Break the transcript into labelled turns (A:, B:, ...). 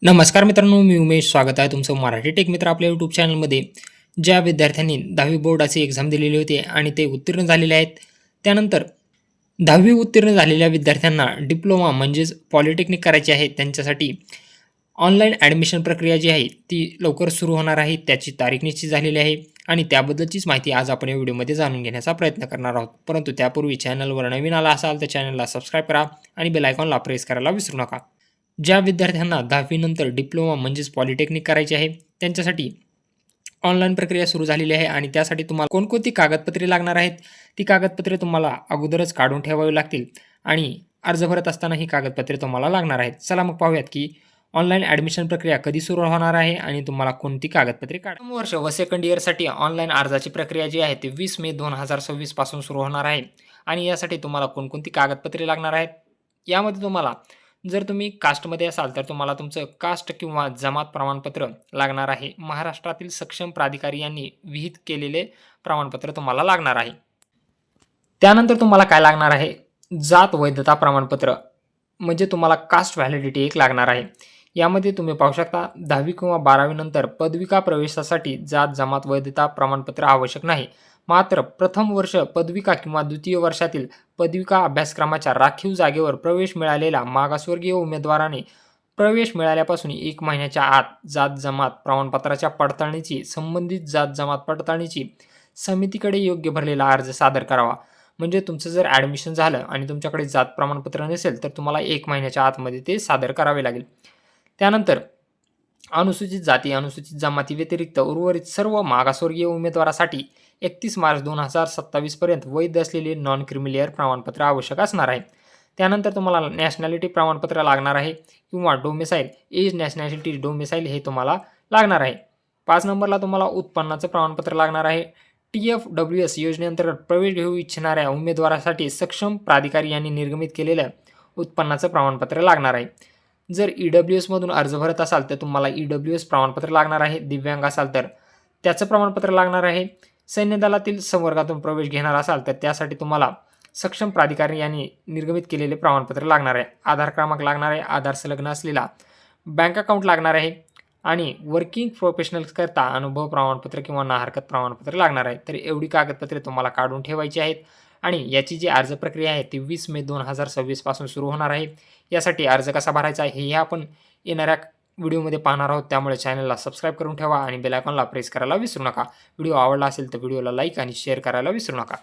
A: नमस्कार मित्रांनो, मी उमेश. स्वागत आहे तुमचं मराठी टेक मित्र आपल्या यूट्यूब चॅनलमध्ये. ज्या विद्यार्थ्यांनी 10वी बोर्डाची एक्झाम दिलेली होती आणि ते उत्तीर्ण झालेले आहेत, त्यानंतर 10वी उत्तीर्ण झालेल्या विद्यार्थ्यांना डिप्लोमा म्हणजेच पॉलिटेक्निक करायचे आहे, त्यांच्यासाठी ऑनलाईन ॲडमिशन प्रक्रिया जी आहे ती लवकर सुरू होणार आहे. त्याची तारीख निश्चित झालेली आहे आणि त्याबद्दलचीच माहिती आज आपण या व्हिडिओमध्ये जाणून घेण्याचा प्रयत्न करणार आहोत. परंतु त्यापूर्वी चॅनलवर नवीन आला असाल तर चॅनलला सबस्क्राईब करा आणि बेल आयकॉनला प्रेस करायला विसरू नका. ज्या विद्यार्थ्यांना 10वी नंतर डिप्लोमा म्हणजेच पॉलिटेक्निक करायचे आहे, त्यांच्यासाठी ऑनलाईन प्रक्रिया सुरू झालेली आहे आणि त्यासाठी तुम्हाला कोणकोणती कागदपत्रे लागणार आहेत, ती कागदपत्रे तुम्हाला अगोदरच काढून ठेवावी लागतील आणि अर्ज भरत असताना ही कागदपत्रे तुम्हाला लागणार आहेत. चला मग पाहूयात की ऑनलाईन ॲडमिशन प्रक्रिया कधी सुरू होणार आहे आणि तुम्हाला कोणती कागदपत्रे प्रथम वर्ष व सेकंड इयरसाठी ऑनलाईन अर्जाची प्रक्रिया जी आहे ती 20 मे 2026 पासून सुरू होणार आहे आणि यासाठी तुम्हाला कोणकोणती कागदपत्रे लागणार आहेत, यामध्ये तुम्हाला जर तुम्ही कास्टमध्ये असाल तर तुम्हाला तुमचं कास्ट किंवा जमात प्रमाणपत्र लागणार आहे. महाराष्ट्रातील सक्षम प्राधिकारी यांनी विहित केलेले प्रमाणपत्र तुम्हाला लागणार आहे. त्यानंतर तुम्हाला काय लागणार आहे, जात वैधता प्रमाणपत्र म्हणजे तुम्हाला कास्ट व्हॅलिडिटी एक लागणार आहे. यामध्ये तुम्ही पाहू शकता 10वी किंवा 12वी नंतर पदविका प्रवेशासाठी जात जमात वैधता प्रमाणपत्र आवश्यक नाही. मात्र प्रथम वर्ष पदविका किंवा द्वितीय वर्षातील पदविका अभ्यासक्रमाच्या राखीव जागेवर प्रवेश मिळालेला मागासवर्गीय उमेदवाराने प्रवेश मिळाल्यापासून 1 महिन्याच्या आत जात जमात प्रमाणपत्राच्या पडताळणीची संबंधित जात जमात पडताळणीची समितीकडे योग्य भरलेला अर्ज सादर करावा. म्हणजे तुमचं जर ॲडमिशन झालं आणि तुमच्याकडे जात प्रमाणपत्र नसेल तर तुम्हाला 1 महिन्याच्या आतमध्ये ते सादर करावे लागेल. त्यानंतर अनुसूचित जाती, अनुसूचित जमाती व्यतिरिक्त उर्वरित सर्व मागासवर्गीय उमेदवारासाठी 31 मार्च 2027 पर्यंत वैध असलेले नॉन क्रिमिलियर प्रमाणपत्र आवश्यक असणार आहे. त्यानंतर तुम्हाला नॅशनॅलिटी प्रमाणपत्र लागणार आहे किंवा डोमेसाईल एज नॅशनॅलिटी डोमेसाईल हे तुम्हाला लागणार आहे. 5 नंबरला तुम्हाला उत्पन्नाचं प्रमाणपत्र लागणार आहे. TFWS योजनेअंतर्गत प्रवेश घेऊ इच्छिणाऱ्या उमेदवारासाठी सक्षम प्राधिकारी यांनी निर्गमित केलेलं उत्पन्नाचं प्रमाणपत्र लागणार आहे. जर EWSमधून अर्ज भरत असाल तर तुम्हाला EWS प्रमाणपत्र लागणार आहे. दिव्यांग असाल तर त्याचं प्रमाणपत्र लागणार आहे. सैन्य दलातील संवर्गातून प्रवेश घेणार असाल तर त्यासाठी तुम्हाला सक्षम प्राधिकारी यांनी निर्गमित केलेले प्रमाणपत्र लागणार आहे. आधार क्रमांक लागणार आहे. आधार संलग्न असलेला बँक अकाउंट लागणार आहे आणि वर्किंग प्रोफेशनल्सकरता अनुभव प्रमाणपत्र किंवा ना हरकत प्रमाणपत्र लागणार आहे. तर एवढी कागदपत्रे तुम्हाला काढून ठेवायची आहेत आणि याची जी अर्ज प्रक्रिया आहे ती 20 मे 2026 पासून सुरू होणार आहे. यासाठी अर्ज कसा भरायचा आहे हे आपण येणाऱ्या व्हिडिओमध्ये पाहणार आहोत. त्यामुळे चॅनलला सबस्क्राईब करून ठेवा आणि बेल आयकॉनला प्रेस करायला विसरू नका. व्हिडिओ आवडला असेल तर व्हिडिओला लाईक आणि शेअर करायला विसरू नका.